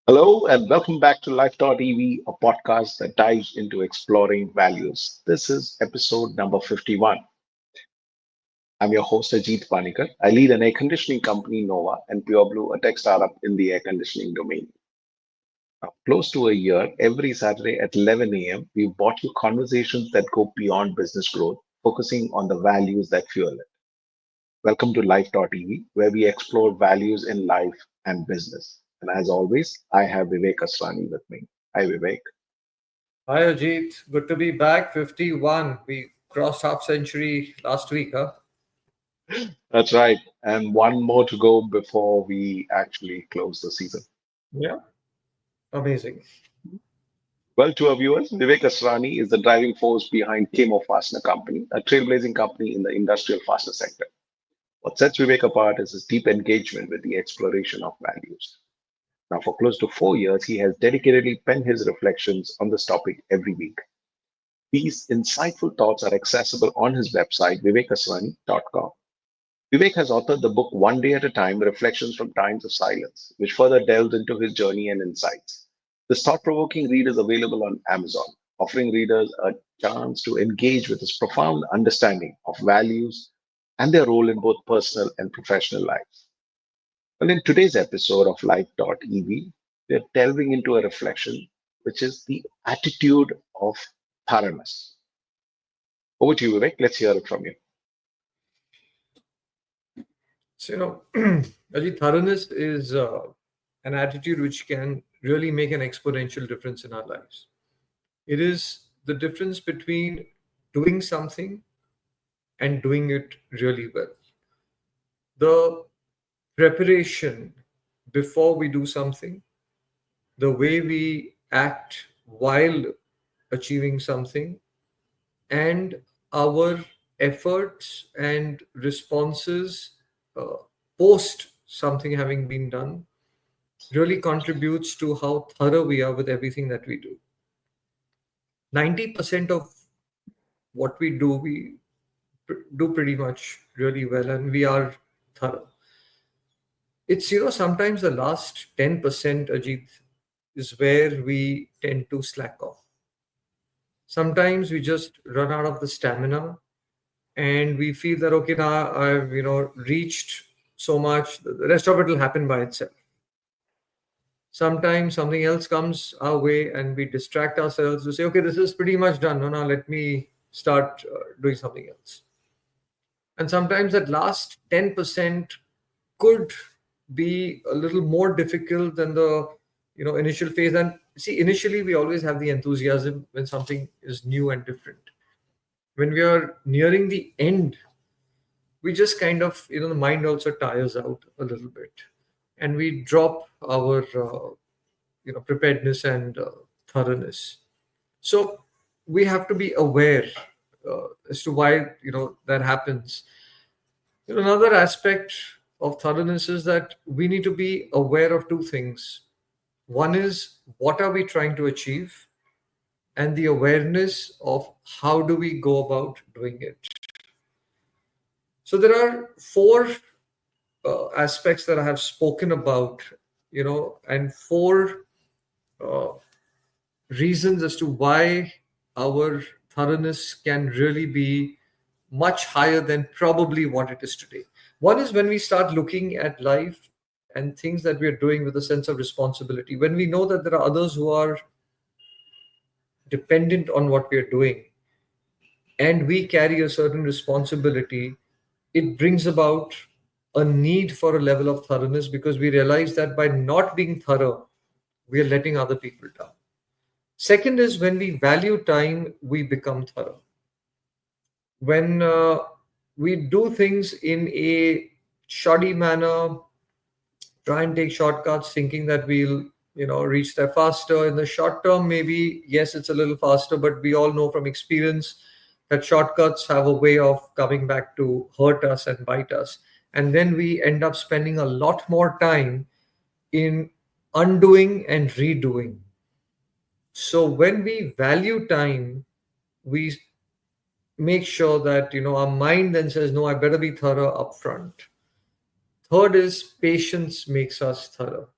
Hello, and welcome back to Life.EV, a podcast that dives into exploring values. This is episode number 51. I'm your host, Ajit Panicker. I lead an air conditioning company, Nova, and Pureblu, a tech startup in the air conditioning domain. Now, close to a year, every Saturday at 11 a.m., we've brought you conversations that go beyond business growth, focusing on the values that fuel it. Welcome to Life.EV, where we explore values in life and business. And as always, I have Vivek Asrani with me. Hi, Vivek. Hi Ajit, good to be back. 51. We crossed half century last week, huh? That's right. And one more to go before we actually close the season. Yeah. Amazing. Well, to our viewers, Vivek Asrani is the driving force behind Kimo Fastener Company, a trailblazing company in the industrial fastener sector. What sets Vivek apart is his deep engagement with the exploration of values. Now, for close to 4 years, he has dedicatedly penned his reflections on this topic every week. These insightful thoughts are accessible on his website, vivekasrani.com. Vivek has authored the book One Day at a Time Reflections from Times of Silence, which further delves into his journey and insights. This thought provoking read is available on Amazon, offering readers a chance to engage with his profound understanding of values and their role in both personal and professional lives. Well, in today's episode of Life.EV, we're delving into a reflection, which is the attitude of thoroughness. Over to you, Vivek. Let's hear it from you. So, Ajit, thoroughness is an attitude which can really make an exponential difference in our lives. It is the difference between doing something and doing it really well. The preparation before we do something, the way we act while achieving something, and our efforts and responses uh, post something having been done really contributes to how thorough we are with everything that we do. 90% of what we do, we do pretty much really well, and we are thorough. It's, sometimes the last 10%, Ajit, is where we tend to slack off. Sometimes we just run out of the stamina and we feel that, okay, now I've, reached so much, the rest of it will happen by itself. Sometimes something else comes our way and we distract ourselves to say, okay, this is pretty much done. No, now let me start doing something else. And sometimes that last 10% could be a little more difficult than the initial phase. And see, initially we always have the enthusiasm when something is new and different. When we are nearing the end, we just kind of, the mind also tires out a little bit, and we drop our preparedness and thoroughness. So we have to be aware as to why that happens. Another aspect of thoroughness is that we need to be aware of two things. One is, what are we trying to achieve, and the awareness of how do we go about doing it. So there are four aspects that I have spoken about, and four uh, reasons as to why our thoroughness can really be much higher than probably what it is today. One is when we start looking at life and things that we are doing with a sense of responsibility. When we know that there are others who are dependent on what we are doing and we carry a certain responsibility, it brings about a need for a level of thoroughness, because we realize that by not being thorough, we are letting other people down. Second is when we value time, we become thorough. When we do things in a shoddy manner, try and take shortcuts thinking that we'll reach there faster in the short term, maybe yes, it's a little faster, but we all know from experience that shortcuts have a way of coming back to hurt us and bite us. And then we end up spending a lot more time in undoing and redoing. So when we value time, we make sure that our mind then says, no, I better be thorough upfront. Third is patience makes us thorough.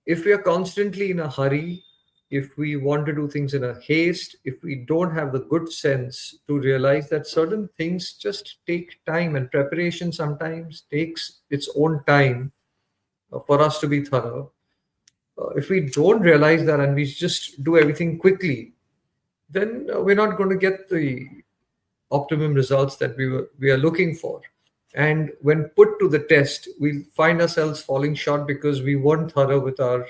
If we are constantly in a hurry, if we want to do things in a haste, if we don't have the good sense to realize that certain things just take time, and preparation sometimes takes its own time for us to be thorough. If we don't realize that and we just do everything quickly, then we're not going to get the optimum results that we are looking for. And when put to the test, we find ourselves falling short because we weren't thorough with our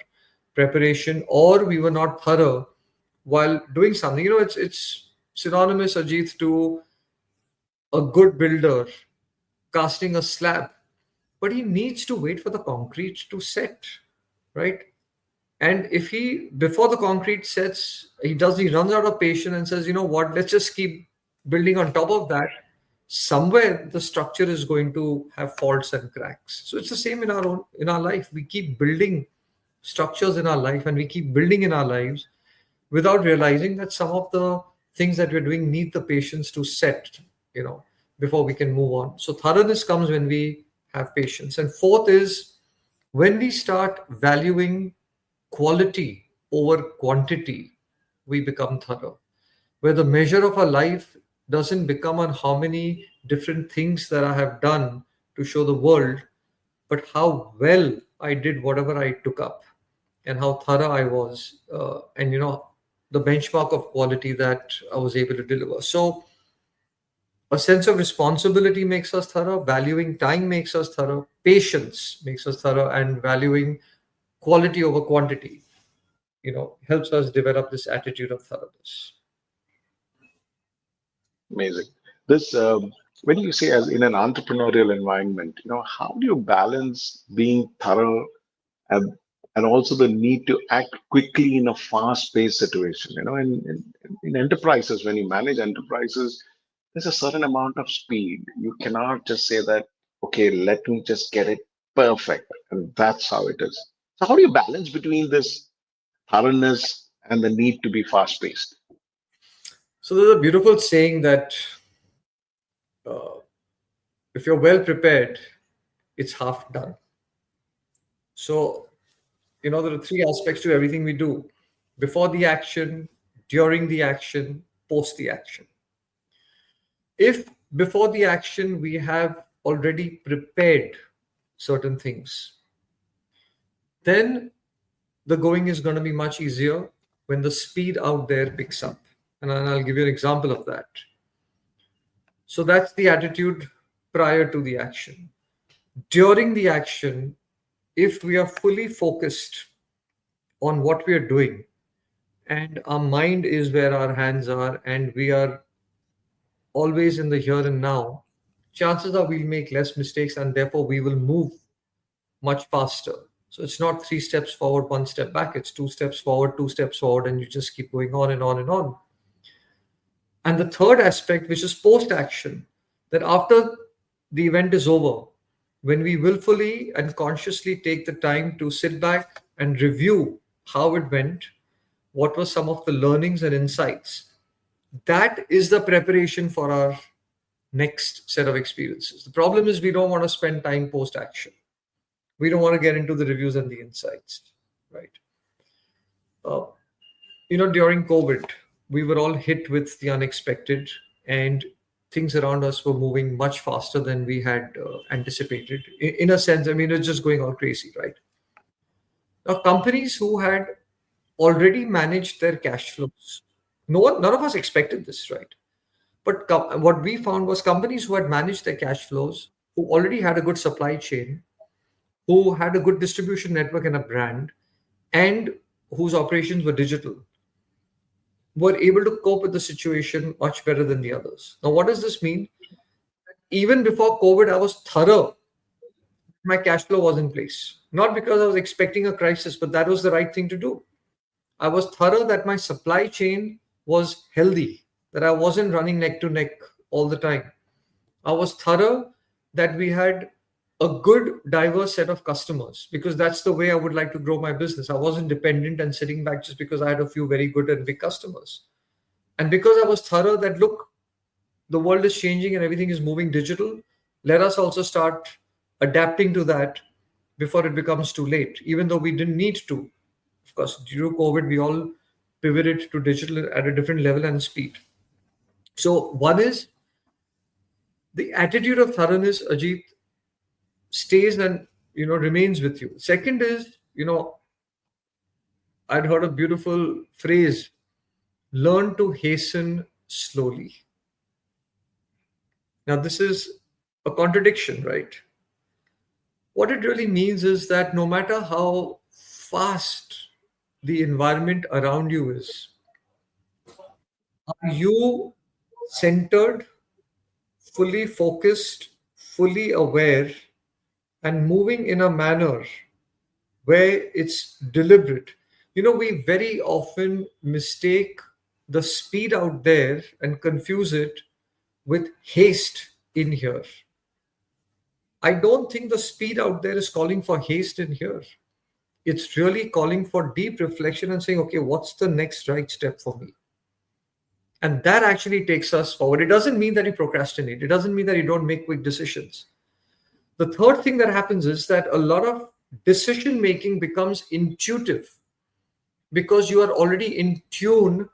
preparation, or we were not thorough while doing something. It's synonymous, Ajit, to a good builder casting a slab, but he needs to wait for the concrete to set, right? And if he, before the concrete sets, he runs out of patience and says, you know what, let's just keep building on top of that. Somewhere the structure is going to have faults and cracks. So it's the same in our life. We keep building structures in our life, and we keep building in our lives without realizing that some of the things that we're doing need the patience to set, before we can move on. So thoroughness comes when we have patience. And fourth is when we start valuing quality over quantity, we become thorough. Where the measure of our life doesn't become on how many different things that I have done to show the world, but how well I did whatever I took up and how thorough I was, and the benchmark of quality that I was able to deliver. So a sense of responsibility makes us thorough, valuing time makes us thorough, patience makes us thorough, and valuing quality over quantity, helps us develop this attitude of thoroughness. Amazing. This, when you say as in an entrepreneurial environment, how do you balance being thorough and also the need to act quickly in a fast-paced situation? In enterprises, when you manage enterprises, there's a certain amount of speed. You cannot just say that, okay, let me just get it perfect, and that's how it is. So how do you balance between this thoroughness and the need to be fast-paced? So there's a beautiful saying that uh, if you're well prepared, it's half done. So, there are three aspects to everything we do: before the action, during the action, post the action. If before the action we have already prepared certain things, then the going is going to be much easier when the speed out there picks up. And I'll give you an example of that. So that's the attitude prior to the action. During the action, if we are fully focused on what we are doing, and our mind is where our hands are, and we are always in the here and now, chances are we'll make less mistakes, and therefore we will move much faster. So it's not 3 steps forward, 1 step back. It's 2 steps forward, 2 steps forward, and you just keep going on and on and on. And the third aspect, which is post action, that after the event is over, when we willfully and consciously take the time to sit back and review how it went, what were some of the learnings and insights, that is the preparation for our next set of experiences. The problem is we don't want to spend time post action. We don't want to get into the reviews and the insights, right? Uh, During COVID, we were all hit with the unexpected, and things around us were moving much faster than we had anticipated. In a sense, I mean, it's just going all crazy, right? Now, companies who had already managed their cash flows, none of us expected this, right? But what we found was companies who had managed their cash flows, who already had a good supply chain, who had a good distribution network and a brand, and whose operations were digital, were able to cope with the situation much better than the others. Now, what does this mean? Even before COVID, I was thorough. My cash flow was in place. Not because I was expecting a crisis, but that was the right thing to do. I was thorough that my supply chain was healthy, that I wasn't running neck to neck all the time. I was thorough that we had a good diverse set of customers, because that's the way I would like to grow my business. I wasn't dependent and sitting back just because I had a few very good and big customers. And because I was thorough that, look, the world is changing and everything is moving digital, let us also start adapting to that before it becomes too late, even though we didn't need to. Of course, due to COVID, we all pivoted to digital at a different level and speed. So one is the attitude of thoroughness, Ajit, stays and remains with you. Second is, I'd heard a beautiful phrase: learn to hasten slowly. Now, this is a contradiction, right? What it really means is that no matter how fast the environment around you is, are you centered, fully focused, fully aware, and moving in a manner where it's deliberate? We very often mistake the speed out there and confuse it with haste in here. I don't think the speed out there is calling for haste in here. It's really calling for deep reflection and saying, okay, what's the next right step for me? And that actually takes us forward. It doesn't mean that you procrastinate. It doesn't mean that you don't make quick decisions. The third thing that happens is that a lot of decision making becomes intuitive because you are already in tune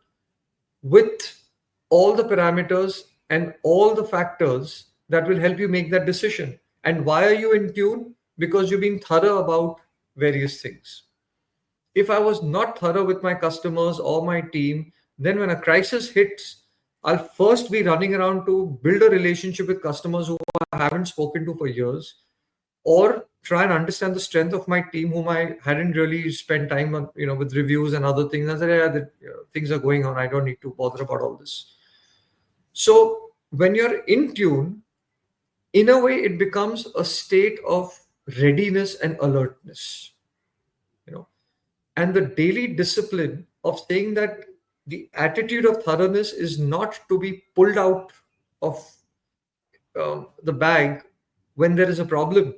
with all the parameters and all the factors that will help you make that decision. And why are you in tune? Because you're being thorough about various things. If I was not thorough with my customers or my team, then when a crisis hits, I'll first be running around to build a relationship with customers who I haven't spoken to for years, or try and understand the strength of my team whom I hadn't really spent time on, with reviews and other things. I said, yeah, things are going on. I don't need to bother about all this. So when you're in tune, in a way, it becomes a state of readiness and alertness, and the daily discipline of saying that the attitude of thoroughness is not to be pulled out of the bag when there is a problem.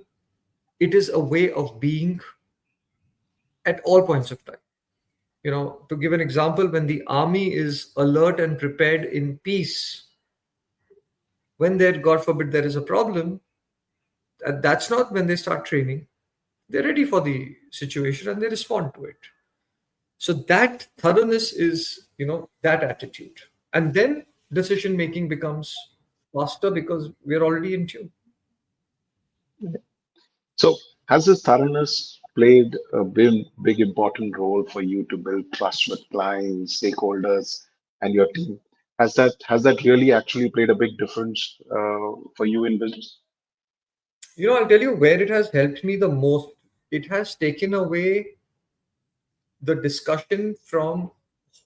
It is a way of being at all points of time. To give an example, when the army is alert and prepared in peace, when there, God forbid, there is a problem, that's not when they start training. They're ready for the situation and they respond to it. So that thoroughness is, that attitude. And then decision making becomes faster because we're already in tune. So, has this thoroughness played a big important role for you to build trust with clients, stakeholders, and your team? Has that really actually played a big difference for you in business? I'll tell you where it has helped me the most. It has taken away the discussion from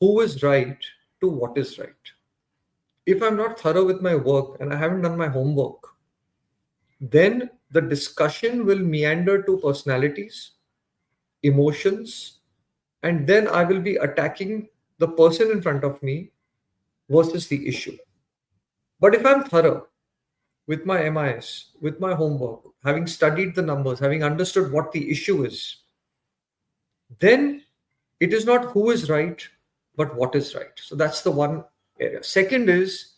who is right to what is right. If I'm not thorough with my work and I haven't done my homework, then the discussion will meander to personalities, emotions, and then I will be attacking the person in front of me versus the issue. But if I'm thorough with my MIS, with my homework, having studied the numbers, having understood what the issue is, then it is not who is right, but what is right. So that's the one area. Second is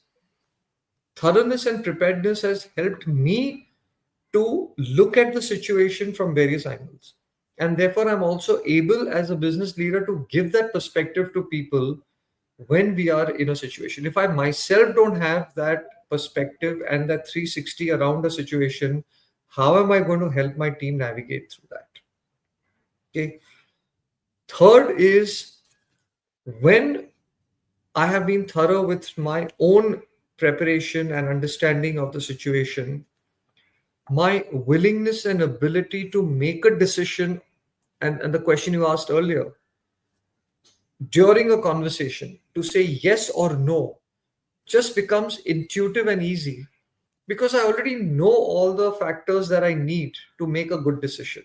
thoroughness and preparedness has helped me to look at the situation from various angles. And therefore, I'm also able as a business leader to give that perspective to people when we are in a situation. If I myself don't have that perspective and that 360 around a situation, how am I going to help my team navigate through that? Okay. Third is when I have been thorough with my own preparation and understanding of the situation, my willingness and ability to make a decision, and the question you asked earlier, during a conversation, to say yes or no just becomes intuitive and easy because I already know all the factors that I need to make a good decision.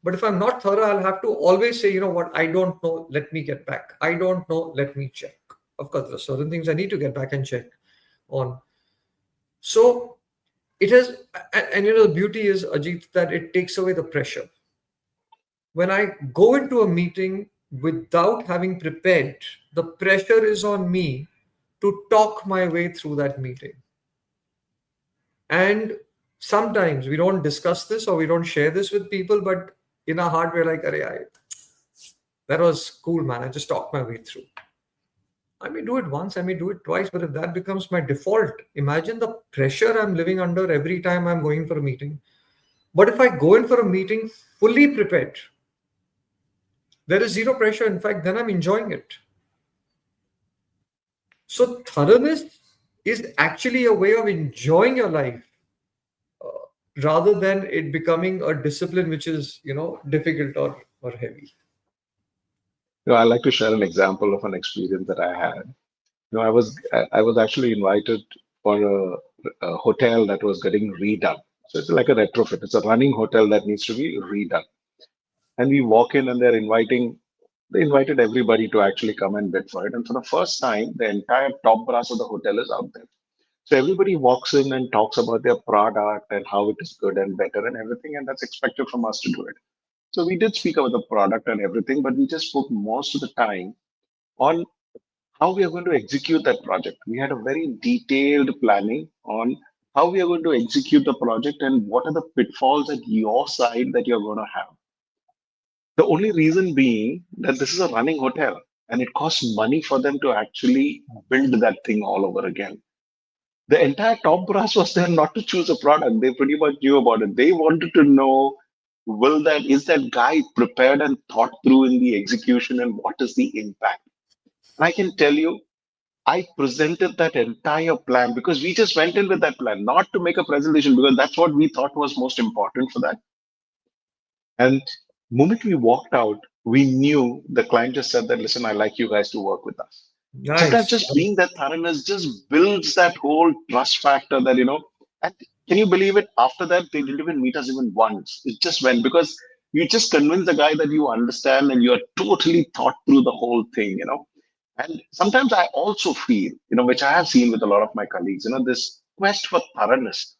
But if I'm not thorough, I'll have to always say, you know what, I don't know, let me get back. I don't know, let me check. Of course, there are certain things I need to get back and check on. So It has, and you know, the beauty is, Ajit, that it takes away the pressure. When I go into a meeting without having prepared, the pressure is on me to talk my way through that meeting. And sometimes we don't discuss this or we don't share this with people, but in our heart, we're like, that was cool, man. I just talked my way through. I may do it once, I may do it twice, but if that becomes my default, imagine the pressure I'm living under every time I'm going for a meeting. But if I go in for a meeting fully prepared, there is zero pressure. In fact, then I'm enjoying it. So, thoroughness is actually a way of enjoying your life rather than it becoming a discipline which is, difficult or heavy. I like to share an example of an experience that I had. I was actually invited for a hotel that was getting redone. So it's like a retrofit. It's a running hotel that needs to be redone. And we walk in and they invited everybody to actually come and bid for it. And for the first time, the entire top brass of the hotel is out there. So everybody walks in and talks about their product and how it is good and better and everything. And that's expected from us to do it. So we did speak about the product and everything, but we just spoke most of the time on how we are going to execute that project. We had a very detailed planning on how we are going to execute the project and what are the pitfalls at your side that you're going to have. The only reason being that this is a running hotel and it costs money for them to actually build that thing all over again. The entire top brass was there not to choose a product. They pretty much knew about it. They wanted to know, is that guy prepared and thought through in the execution and what is the impact? And I can tell you, I presented that entire plan because we just went in with that plan, not to make a presentation because that's what we thought was most important for that. And moment we walked out, we knew the client just said that, listen, I like you guys to work with us. Sometimes Nice. just being that thoroughness just builds that whole trust factor and can you believe it? After that, they didn't even meet us even once. It just went because you just convince the guy that you understand and you're totally thought through the whole thing. And sometimes I also feel, which I have seen with a lot of my colleagues, this quest for thoroughness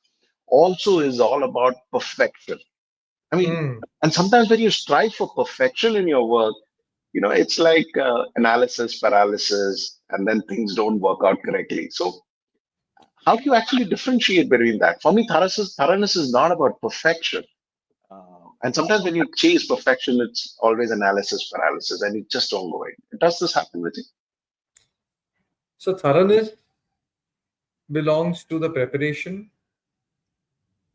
also is all about perfection. I mean, Mm. and sometimes when you strive for perfection in your work, it's like analysis paralysis, and then things don't work out correctly. So, how do you actually differentiate between that? For me, thoroughness is not about perfection. And sometimes when you chase perfection, it's always analysis paralysis, and you just don't go in. Does this happen with you? So, thoroughness belongs to the preparation.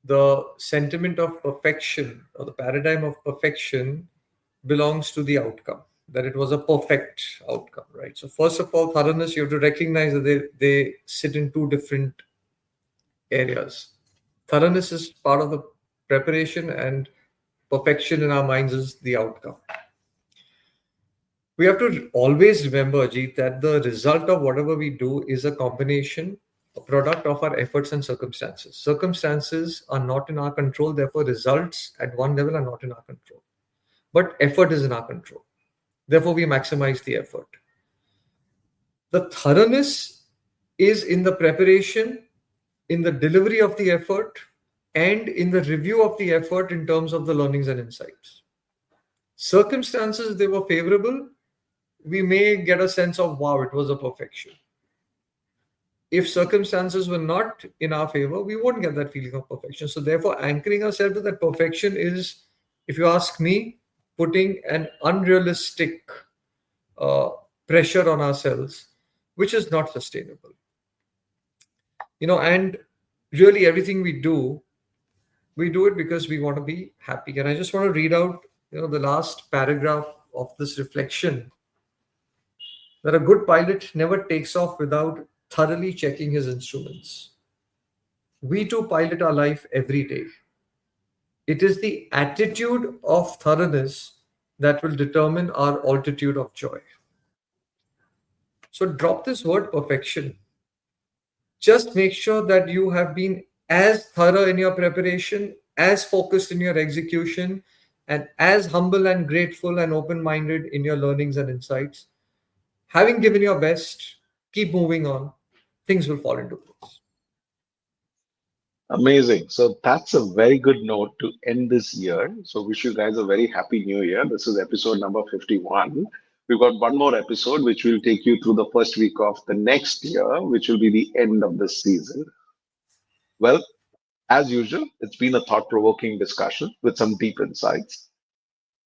The sentiment of perfection or the paradigm of perfection belongs to the outcome, that it was a perfect outcome, right? So, first of all, thoroughness, you have to recognize that they sit in two different areas. Thoroughness is part of the preparation, and perfection in our minds is the outcome. We have to always remember, Ajit, that the result of whatever we do is a combination, a product of our efforts and circumstances. Circumstances are not in our control, therefore, results at one level are not in our control. But effort is in our control. Therefore, we maximize the effort. The thoroughness is in the preparation, in the delivery of the effort, and in the review of the effort in terms of the learnings and insights. Circumstances, they were favorable, we may get a sense of, wow, it was a perfection. If circumstances were not in our favor, we won't get that feeling of perfection. So, therefore, anchoring ourselves to that perfection is, if you ask me, putting an unrealistic uh, pressure on ourselves, which is not sustainable. And really everything we do it because we want to be happy. And I just want to read out, the last paragraph of this reflection, that a good pilot never takes off without thoroughly checking his instruments. We too pilot our life every day. It is the attitude of thoroughness that will determine our altitude of joy. So drop this word perfection. Just make sure that you have been as thorough in your preparation, as focused in your execution, and as humble and grateful and open minded in your learnings and insights. Having given your best, keep moving on. Things will fall into place. Amazing. So that's a very good note to end this year. So wish you guys a very happy new year. This is episode number 51. We've got one more episode which will take you through the first week of the next year, which will be the end of this season. Well, as usual, it's been a thought-provoking discussion with some deep insights.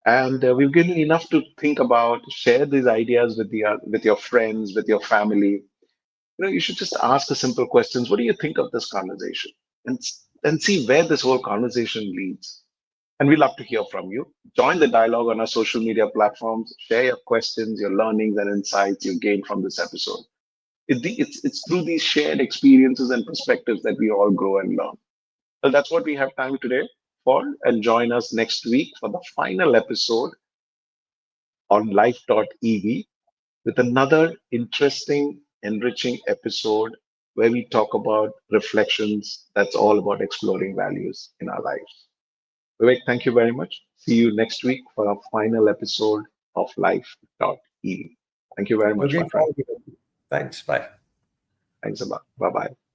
And we've given you enough to think about, share these ideas with your friends, with your family. You should just ask the simple questions. What do you think of this conversation? And see where this whole conversation leads. And we love to hear from you. Join the dialogue on our social media platforms. Share your questions, your learnings, and insights you gained from this episode. It's through these shared experiences and perspectives that we all grow and learn. Well, that's what we have time today for. And join us next week for the final episode on Life.EV with another interesting, enriching episode where we talk about reflections that's all about exploring values in our lives. Vivek, thank you very much. See you next week for our final episode of Life.EV. Thank you very much, Looking my friend. forward to it. Thanks. Bye. Thanks a lot. Bye bye.